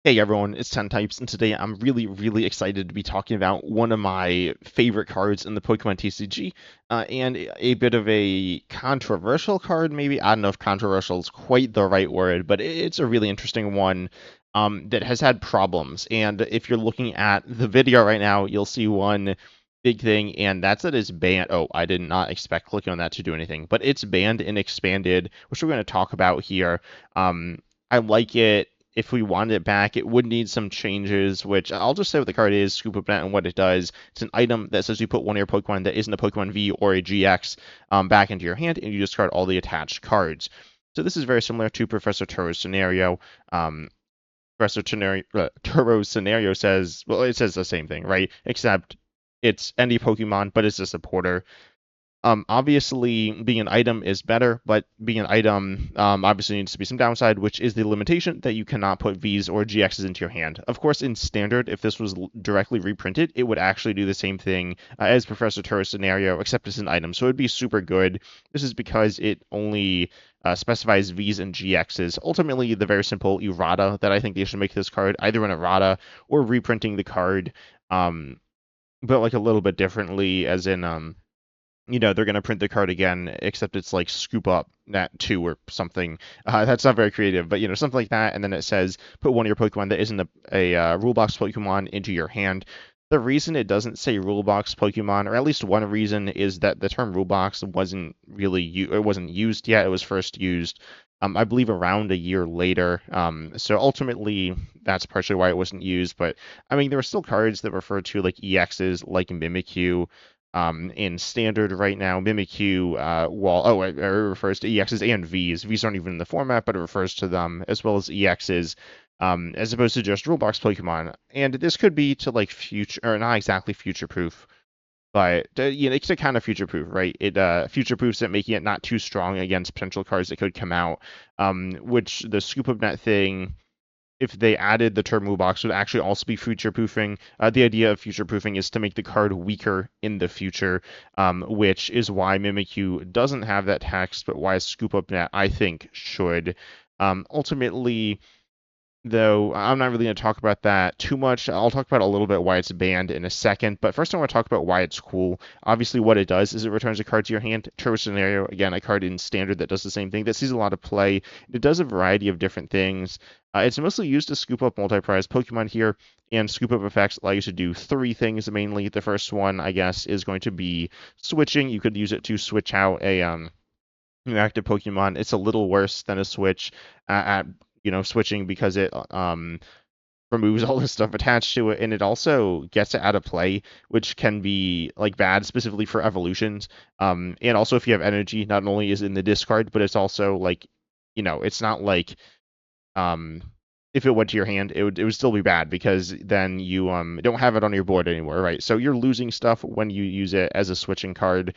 Hey everyone, it's 10 Types, and today I'm really excited to be talking about one of my favorite cards in the Pokemon TCG, and a bit of a controversial card, maybe. I don't know if controversial is quite the right word, but it's a really interesting one that has had problems. And if you're looking at the video right now, you'll see one big thing, and that's that it's banned. Oh, I did not expect clicking on that to do anything, but it's banned and expanded, which we're going to talk about here. I like it. If we wanted it back, it would need some changes, which I'll just say what the card is, Scoop Up Net, and what it does. It's an item that says you put one of your Pokemon that isn't a Pokemon V or a GX back into your hand, and you discard all the attached cards. So this is very similar to Professor Turo's scenario. Turo's scenario says, well, it says the same thing, right? Except it's any Pokemon, but it's a supporter. Obviously, being an item is better, but being an item obviously needs to be some downside, which is the limitation that you cannot put Vs or GXs into your hand. Of course, in standard, if this was directly reprinted, it would actually do the same thing as Professor Tur's scenario, except it's an item, so it would be super good. This is because it only specifies Vs and GXs. Ultimately, the very simple errata that I think they should make this card, either an errata or reprinting the card, but like a little bit differently, as in they're going to print the card again, except it's like scoop up that 2 or something. That's not very creative, but something like that. And then it says put one of your Pokemon that isn't a rule box Pokemon into your hand. The reason it doesn't say rule box Pokemon, or at least one reason, is that the term rule box wasn't really it wasn't used yet. It was first used, I believe, around a year later. So ultimately, that's partially why it wasn't used. But I mean, there were still cards that referred to like EXs, like Mimikyu, in standard right now. Mimikyu, it refers to EXs and Vs. Vs aren't even in the format, but it refers to them as well as EXs, as opposed to just rule box Pokemon. And this could be to like future, or not exactly future proof, but it's a kind of future proof, right? It future proofs it, making it not too strong against potential cards that could come out. Which the Scoop of Net thing, if they added the term box, would actually also be future proofing. The idea of future proofing is to make the card weaker in the future, which is why Mimikyu doesn't have that text, but why Scoop Up Net, I think, should. Ultimately, though, I'm not really going to talk about that too much. I'll talk about a little bit why it's banned in a second, but first I want to talk about why it's cool. Obviously, what it does is it returns a card to your hand. Turbo Scenario, again, a card in standard that does the same thing, that sees a lot of play. It does a variety of different things. It's mostly used to scoop up multi-prize Pokemon here, and scoop up effects allow you to do 3 things mainly. The first one, I guess, is going to be switching. You could use it to switch out a new active Pokemon. It's a little worse than a switch at switching, because it removes all the stuff attached to it, and it also gets it out of play, which can be like bad specifically for evolutions. And also if you have energy, not only is it in the discard, but it's also like, it's not like um if it went to your hand, it would still be bad, because then you don't have it on your board anymore, right? So you're losing stuff when you use it as a switching card.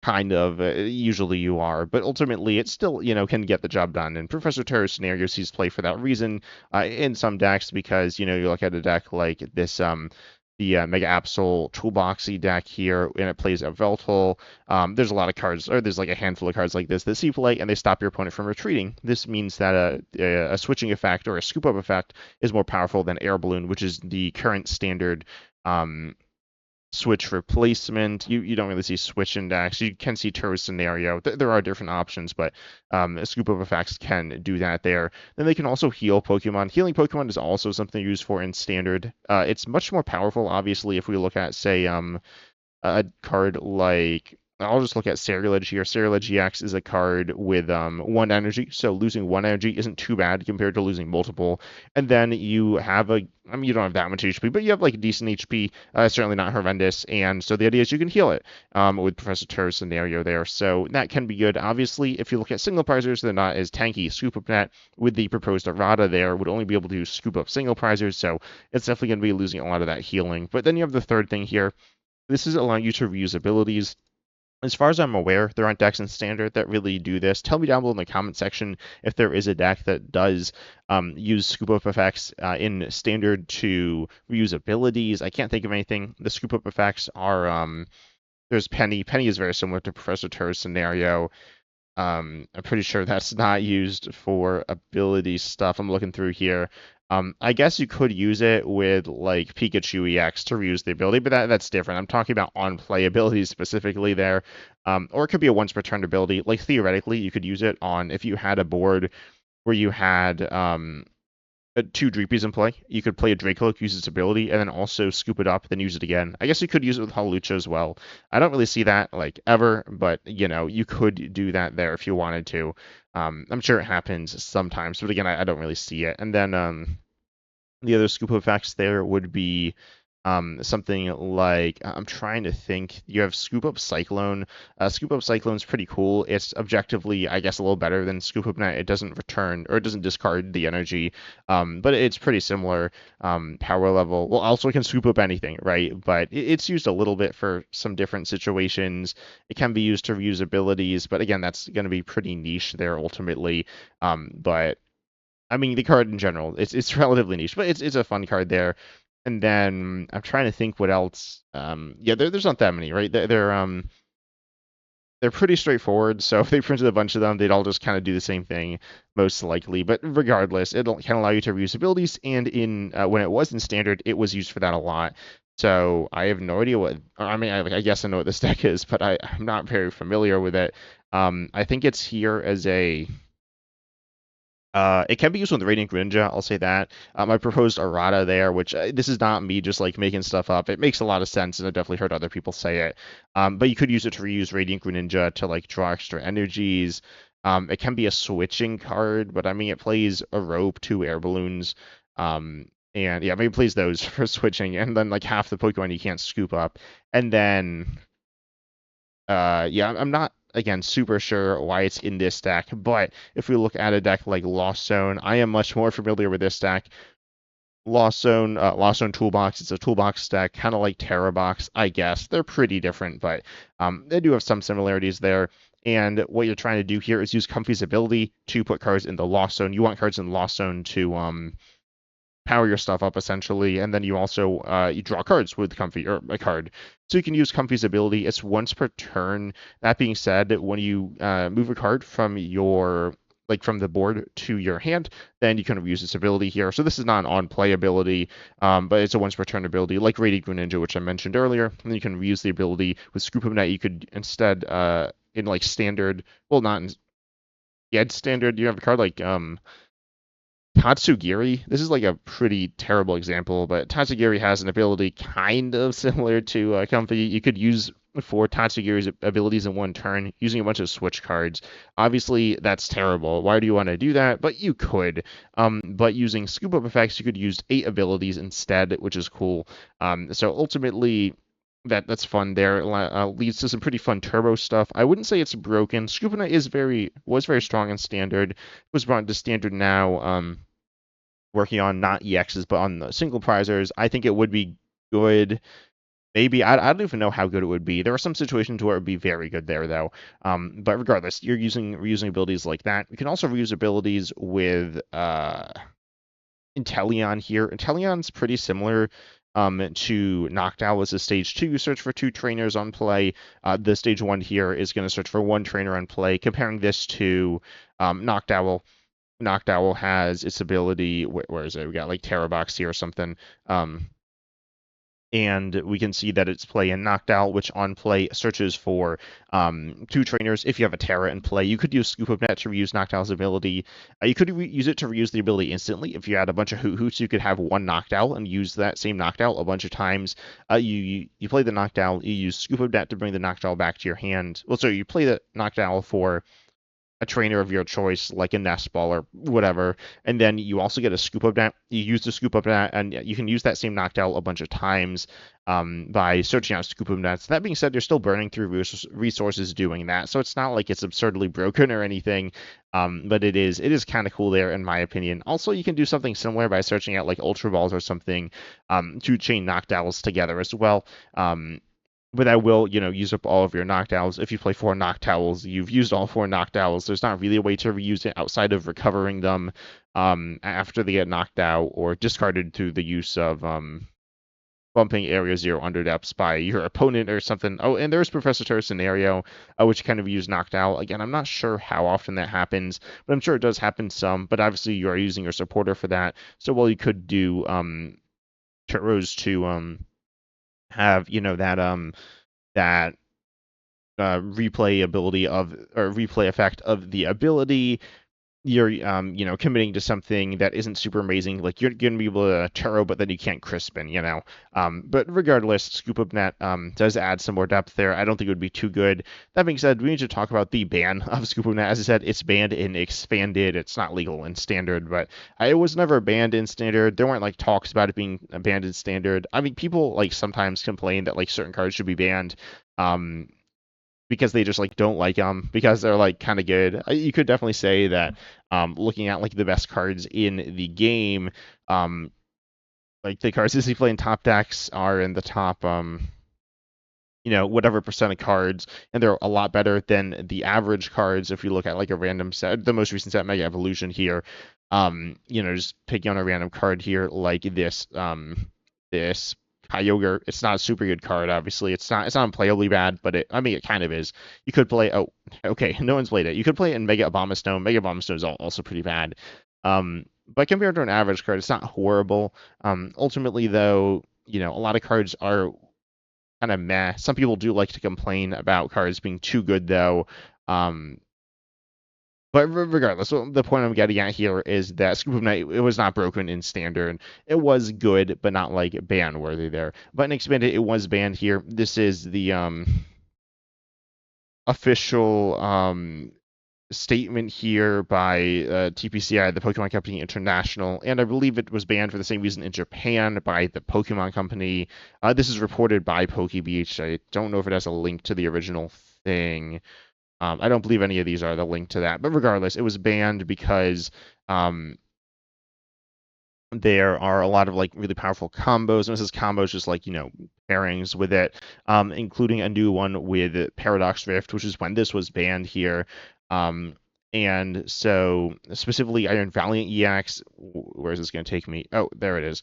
Kind of, usually you are, but ultimately it still, can get the job done. And Professor Terra's scenario sees play for that reason in some decks, because, you look at a deck like this, the Mega Absol Toolboxy deck here, and it plays a Veltal. There's a lot of cards, or there's like a handful of cards like this that see play, and they stop your opponent from retreating. This means that a switching effect or a scoop up effect is more powerful than Air Balloon, which is the current standard switch replacement. You don't really see switch index. You can see Turbo Scenario. There are different options, but Scoop of Effects can do that there. Then they can also heal Pokemon. Healing Pokemon is also something used for in Standard. It's much more powerful, obviously, if we look at, say, a card like, I'll just look at Ceruledge here. Ceruledge EX is a card with 1 energy, so losing 1 energy isn't too bad compared to losing multiple. And then you have you don't have that much HP, but you have like decent HP, certainly not horrendous. And so the idea is you can heal it with Professor Tur's scenario there. So that can be good. Obviously, if you look at single prizers, they're not as tanky. Scoop Up Net with the proposed errata there would only be able to scoop up single prizers, so it's definitely going to be losing a lot of that healing. But then you have the third thing here. This is allowing you to reuse abilities. As far as I'm aware, there aren't decks in Standard that really do this. Tell me down below in the comment section if there is a deck that does use Scoop Up effects in Standard to reuse abilities. I can't think of anything. The Scoop Up effects are, there's Penny. Penny is very similar to Professor Tur's scenario. I'm pretty sure that's not used for ability stuff. I'm looking through here. I guess you could use it with like Pikachu EX to reuse the ability, but that's different. I'm talking about on play abilities specifically there. Or it could be a once per turn ability. Like theoretically, you could use it on if you had a board where you had two Dreepies in play. You could play a Dracoloak, use its ability, and then also scoop it up, then use it again. I guess you could use it with Hawlucha as well. I don't really see that like ever, but you could do that there if you wanted to. I'm sure it happens sometimes, but again, I don't really see it. And then the other scoop effects there would be something like I'm trying to think. You have Scoop Up Cyclone. Scoop Up Cyclone's pretty cool. It's objectively, I guess, a little better than Scoop Up Net. It doesn't return or it doesn't discard the energy, but it's pretty similar power level. Well, also can scoop up anything, right? But it's used a little bit for some different situations. It can be used to reuse abilities, but again, that's going to be pretty niche there ultimately. But I mean, the card in general, it's relatively niche, but it's a fun card there. And then I'm trying to think what else. Yeah, there's not that many, right? They're pretty straightforward. So if they printed a bunch of them, they'd all just kind of do the same thing, most likely. But regardless, can allow you to reuse abilities. And in when it was in standard, it was used for that a lot. So I have no idea what. I mean, I guess I know what this deck is, but I'm not very familiar with it. I think it's here as a it can be used with Radiant Greninja, I'll say that. I proposed errata there, which this is not me just like making stuff up. It makes a lot of sense, and I've definitely heard other people say it. But you could use it to reuse Radiant Greninja to like draw extra energies. It can be a switching card, but I mean it plays a rope, two air balloons. And yeah, maybe it plays those for switching, and then like half the Pokemon you can't scoop up. And then yeah, I'm not again super sure why it's in this deck, but if we look at a deck like Lost Zone, I am much more familiar with this deck. Lost Zone Toolbox. It's a toolbox deck, kind of like Terra Box, I guess. They're pretty different, but they do have some similarities there. And what you're trying to do here is use Comfy's ability to put cards in the Lost Zone. You want cards in Lost Zone to power your stuff up essentially, and then you also you draw cards with Comfy or a card. So you can use Comfy's ability. It's once per turn. That being said, when you move a card from your from the board to your hand, then you can use this ability here. So this is not an on-play ability, but it's a once per turn ability, like Radiant Greninja, which I mentioned earlier. And you can reuse the ability with Scoop of Net. You could instead in like standard, well not in yeah, it's standard. You have a card like Tatsugiri, this is like a pretty terrible example, but Tatsugiri has an ability kind of similar to Comfy. You could use for Tatsugiri's abilities in one turn using a bunch of switch cards. Obviously, that's terrible. Why do you want to do that? But you could. But using scoop up effects, you could use 8 abilities instead, which is cool. So ultimately, that's fun there. It leads to some pretty fun turbo stuff. I wouldn't say it's broken. Scoopina was very strong in standard. It was brought into standard now. Working on not EXs but on the single prizers. I think it would be good. Maybe I don't even know how good it would be. There are some situations where it would be very good there though. But regardless, you're reusing abilities like that. You can also reuse abilities with Inteleon here. Inteleon's pretty similar to Noctowl as a stage 2. You search for 2 trainers on play. The stage 1 here is going to search for 1 trainer on play. Comparing this to Noctowl. Noctowl has its ability. Where is it? We got like Terra Box here or something. And we can see that it's play in Noctowl, which on play searches for 2 trainers. If you have a Terra in play, you could use Scoop of Net to reuse Noctowl's ability. You could use it to reuse the ability instantly. If you had a bunch of Hoot Hoots, you could have 1 Noctowl and use that same Noctowl a bunch of times. You play the Noctowl, you use Scoop of Net to bring the Noctowl back to your hand. Well, so you play the Noctowl for a trainer of your choice, like a nest ball or whatever, and then you also get a scoop up net. You use the scoop up net, and you can use that same Noctowl a bunch of times by searching out scoop up nets. That being said, you're still burning through resources doing that, so it's not like it's absurdly broken or anything. But it is kind of cool there, in my opinion. Also, you can do something similar by searching out like Ultra Balls or something to chain Noctowls together as well. But that will, use up all of your Noctowls. If you play 4 Noctowls, you've used all 4 Noctowls. There's not really a way to reuse it outside of recovering them after they get knocked out or discarded through the use of, well, bumping Area Zero under depths by your opponent or something. Oh, and there's Professor Terra's scenario, which kind of use knocked out. Again, I'm not sure how often that happens, but I'm sure it does happen some. But obviously, you are using your supporter for that. So while you could do Turros to have that replay ability of or replay effect of the ability, you're committing to something that isn't super amazing. Like you're gonna be able to Turo, but then you can't Crispin. But regardless, Scoop Up Net does add some more depth there. I don't think it would be too good. That being said, we need to talk about the ban of Scoop Up Net. As I said, it's banned in expanded. It's not legal in standard, but it was never banned in standard. There weren't like talks about it being banned in standard. I mean, people like sometimes complain that like certain cards should be banned. Because they just like don't like them because they're like kind of good. You could definitely say that looking at like the best cards in the game, like the cards that you play in top decks are in the top whatever percent of cards, and they're a lot better than the average cards. If you look at like a random set, the most recent set, Mega Evolution here, just picking on a random card here like this Kyogre. It's not a super good card, obviously. It's not unplayably bad, but it kind of is. You could play. Oh, okay, no one's played it. You could play it in Mega Abomasnow. Mega Abomasnow is also pretty bad. But compared to an average card, it's not horrible. Ultimately, though, a lot of cards are kind of meh. Some people do like to complain about cards being too good, though. But regardless, the point I'm getting at here is that Scoop of Night, it was not broken in standard. It was good, but not like ban worthy there. But in expanded, it was banned here. This is the official statement here by TPCI, the Pokemon Company International, and I believe it was banned for the same reason in Japan by the Pokemon Company. This is reported by PokeBeach. I don't know if it has a link to the original thing. I don't believe any of these are the link to that, but regardless, it was banned because there are a lot of like really powerful combos, and this is combos just like pairings with it, including a new one with Paradox Rift, which is when this was banned here. And so specifically Iron Valiant EX, where is this going to take me? Oh, there it is.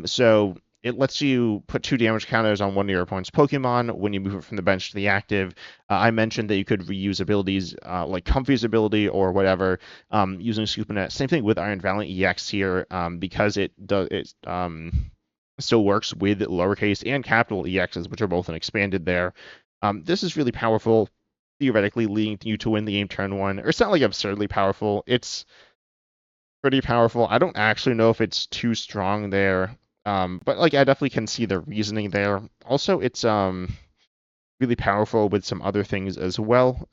So it lets you put 2 damage counters on one of your opponent's Pokemon when you move it from the bench to the active. I mentioned that you could reuse abilities like Comfy's ability or whatever using Scoop Net. Same thing with Iron Valiant EX here because it still works with lowercase and capital EXs, which are both expanded there. This is really powerful, theoretically leading you to win the game turn 1. Or it's not like absurdly powerful. It's pretty powerful. I don't actually know if it's too strong there. But like I definitely can see the reasoning there. Also, it's really powerful with some other things as well.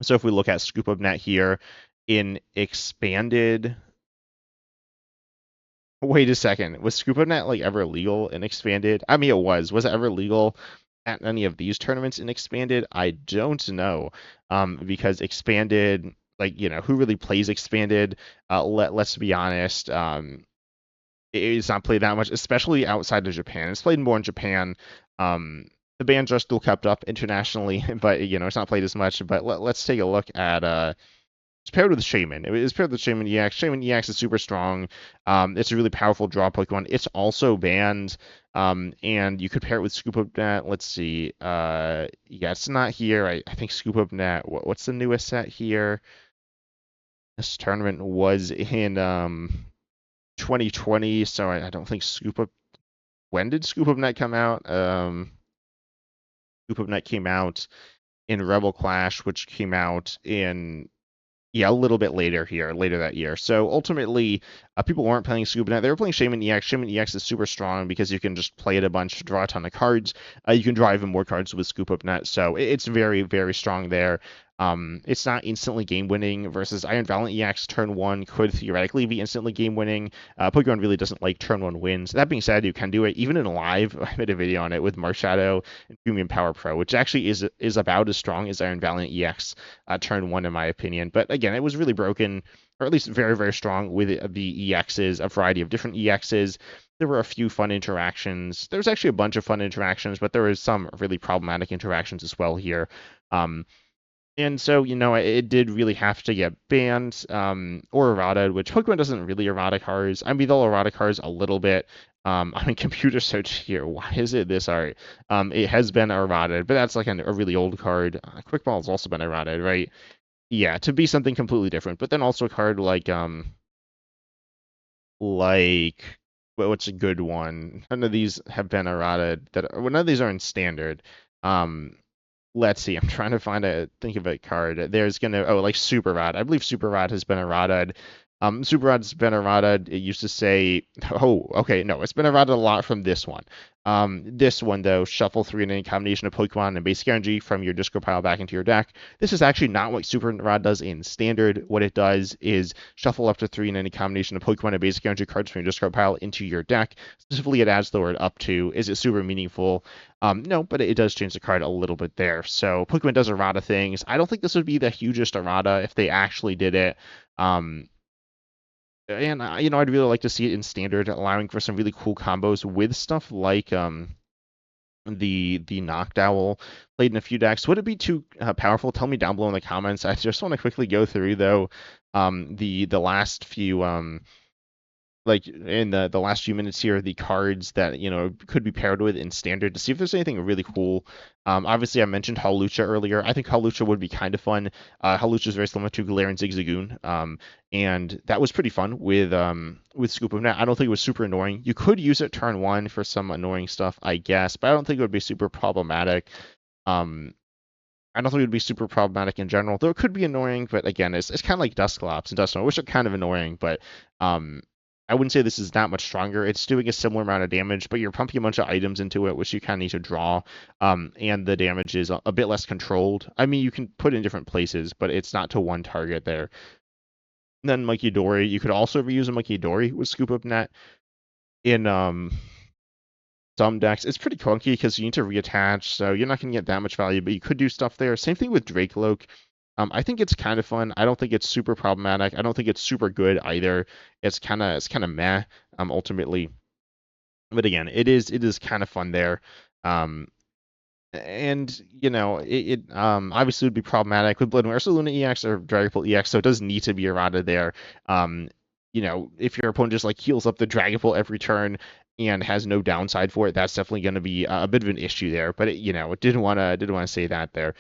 So if we look at Scoop of Net here in expanded. Wait a second. Was Scoop of Net like ever legal in expanded? I mean, it was. Was it ever legal at any of these tournaments in expanded? I don't know. Because expanded, like who really plays expanded? Let's be honest. It's not played that much, especially outside of Japan. It's played more in Japan. The bans are still kept up internationally, but it's not played as much. But let's take a look at it's paired with Shaman. It's paired with Shaman EX. Shaman EX is super strong. It's a really powerful draw Pokemon. It's also banned. And you could pair it with Scoop Up Net. Let's see. Yeah, it's not here. I think Scoop Up Net. What's the newest set here? This tournament was in 2020, so I don't think Scoop Up. When did Scoop Up Net come out? Scoop Up Net came out in Rebel Clash, which came out in a little bit later that year. So ultimately, people weren't playing Scoop Net. They were playing Shaman EX. Shaman EX is super strong because you can just play it a bunch, draw a ton of cards. You can draw even more cards with Scoop Up Net. So it's very, very strong there. It's not instantly game winning versus Iron Valiant EX turn 1 could theoretically be instantly game winning. Pokemon really doesn't like turn 1 wins. That being said, you can do it even in live. I made a video on it with Marshadow and Premium Power Pro, which actually is about as strong as Iron Valiant EX turn 1 in my opinion. But again, it was really broken, or at least very, very strong with the EXs, a variety of different EXs. There were a few fun interactions. There was actually a bunch of fun interactions, but there was some really problematic interactions as well here. And so, it did really have to get banned or errata, which Pokemon doesn't really errata cards. I mean, they'll errata cards a little bit, I mean, computer search here. Why is it this art? It has been eroded, but that's like a really old card. Quick Ball's also been eroded, right? Yeah, to be something completely different. But then also a card like what's a good one? None of these have been eroded. Well, none of these are in standard. Um, let's see. I'm trying to think of a card. There's gonna like Super Rod. I believe Super Rod has been eroded. Super Rod's been eroded. It used to say, oh, okay, no, it's been eroded a lot from this one. This one though, shuffle three in any combination of Pokemon and basic energy from your discard pile back into your deck. This is actually not what Super Rod does in standard. What it does is shuffle up to three in any combination of Pokemon and basic energy cards from your discard pile into your deck. Specifically, it adds the word up to. Is it super meaningful? No, but it does change the card a little bit there. So Pokemon does errata things. I don't think this would be the hugest errata if they actually did it. And I'd really like to see it in standard, allowing for some really cool combos with stuff like the Noctowl played in a few decks. Would it be too powerful? Tell me down below in the comments. I just want to quickly go through though the last few like in the last few minutes here, the cards that could be paired with in standard to see if there's anything really cool. Obviously, I mentioned Hawlucha earlier. I think Hawlucha would be kind of fun. Hawlucha is very similar to Galarian Zigzagoon, and that was pretty fun with Scoop of Net. I don't think it was super annoying. You could use it turn one for some annoying stuff, I guess, but I don't think it would be super problematic. I don't think it would be super problematic in general, though it could be annoying. But again, it's kind of like Dusclops and Dusknoir, which are kind of annoying, but I wouldn't say this is that much stronger. It's doing a similar amount of damage, but you're pumping a bunch of items into it, which you kind of need to draw, and the damage is a bit less controlled. I mean, you can put in different places, but it's not to one target there. And then Monkey Dory, you could also reuse a Monkey Dory with Scoop Up Net in some decks. It's pretty clunky because you need to reattach, so you're not going to get that much value, but you could do stuff there. Same thing with Dracoloak. I think it's kind of fun. I don't think it's super problematic. I don't think it's super good either. It's kind of meh, ultimately. But again, it is kind of fun there. And it obviously would be problematic with Blood and Ursaluna EX or Dragapult EX, so it does need to be errata there. If your opponent just like heals up the Dragapult every turn and has no downside for it, that's definitely going to be a bit of an issue there. But it didn't want to say that there.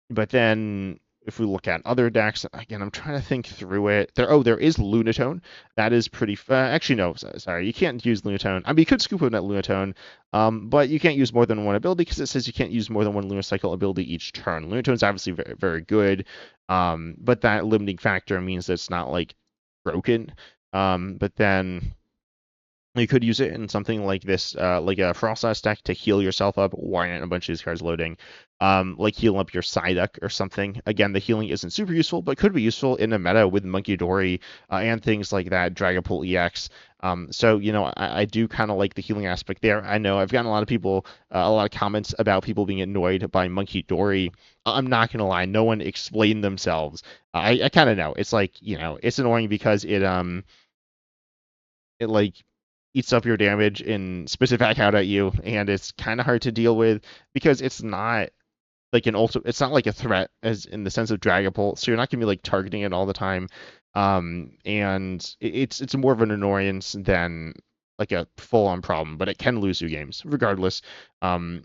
But then if we look at other decks, again, I'm trying to think through it. There is Lunatone. That is pretty. Actually, no, sorry, you can't use Lunatone. I mean, you could scoop in that Lunatone, but you can't use more than one ability because it says you can't use more than one Lunacycle ability each turn. Lunatone's obviously very, very good, but that limiting factor means that it's not like broken. But then you could use it in something like this, like a Froslass deck to heal yourself up. Why aren't a bunch of these cards loading? Like heal up your Psyduck or something. Again, the healing isn't super useful, but could be useful in a meta with Monkey Dory and things like that, Dragapult EX. So I do kind of like the healing aspect there. I know I've gotten a lot of people, a lot of comments about people being annoyed by Monkey Dory. I'm not gonna lie, no one explained themselves. I kind of know. It's like it's annoying because it like eats up your damage and spits it back out at you, and it's kind of hard to deal with because it's not like it's not like a threat as in the sense of Dragapult, so you're not gonna be like targeting it all the time. And it's more of an annoyance than like a full-on problem, but it can lose you games regardless. There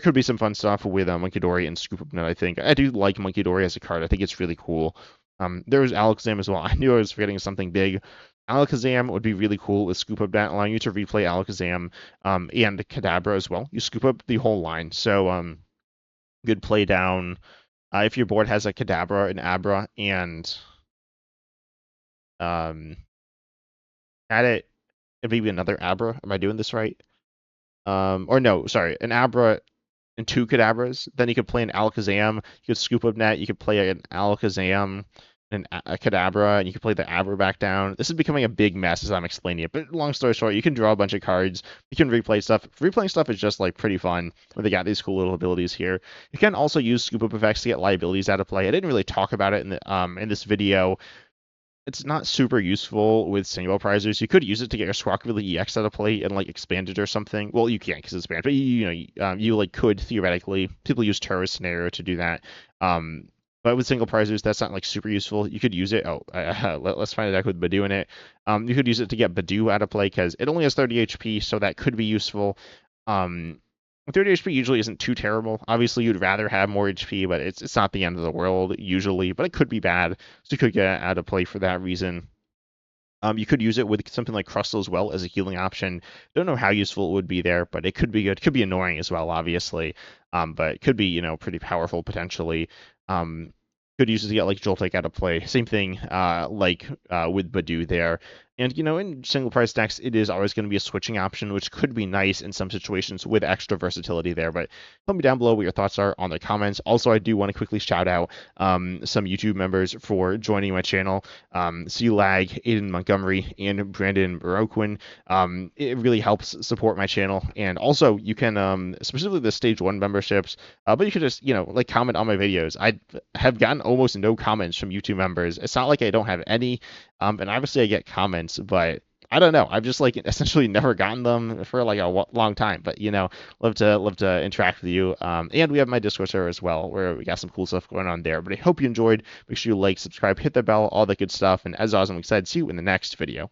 could be some fun stuff with Monkey Dory and Scoop Up Net. I think I do like Monkey Dory as a card. I think it's really cool. There was Alakazam as well. I knew I was forgetting something big. Alakazam would be really cool with Scoop Up Net, allowing you to replay Alakazam and Kadabra as well. You scoop up the whole line. So good play down. If your board has a Kadabra, an Abra, and add it, and maybe another Abra. Am I doing this right? Or no, sorry, an Abra and two Kadabras. Then you could play an Alakazam. You could Scoop Up Net. You could play an Alakazam and a Kadabra, and you can play the Abra back down. This is becoming a big mess as I'm explaining it. But long story short, you can draw a bunch of cards. You can replay stuff. Replaying stuff is just like pretty fun when they got these cool little abilities here. You can also use Scoop Up effects to get liabilities out of play. I didn't really talk about it in this video. It's not super useful with single prizers. You could use it to get your Squawkabilly EX out of play and like expand it or something. Well, you can't because it's banned, but you like could theoretically. People use Terror Scenario to do that. But with single parsers, that's not like super useful. You could use it. Oh, let's find a deck with Badu in it. You could use it to get Badu out of play because it only has 30 HP, so that could be useful. 30 HP usually isn't too terrible. Obviously, you'd rather have more HP, but it's not the end of the world usually. But it could be bad, so you could get it out of play for that reason. You could use it with something like Crustle as well as a healing option. Don't know how useful it would be there, but it could be good. It could be annoying as well, obviously. But it could be, pretty powerful potentially. Could use it to get like Joltik out of play. Same thing like with Badu there. And in single price decks, it is always going to be a switching option, which could be nice in some situations with extra versatility there. But tell me down below what your thoughts are on the comments. Also, I do want to quickly shout out some YouTube members for joining my channel. C-Lag, Aiden Montgomery, and Brandon Baroquin. It really helps support my channel. And also, you can, specifically the Stage 1 memberships, but you could just, like comment on my videos. I have gotten almost no comments from YouTube members. It's not like I don't have any. And obviously I get comments, but I don't know. I've just like essentially never gotten them for like a long time. But love to interact with you. And we have my Discord server as well, where we got some cool stuff going on there. But I hope you enjoyed. Make sure you like, subscribe, hit the bell, all that good stuff. And as always, I'm excited to see you in the next video.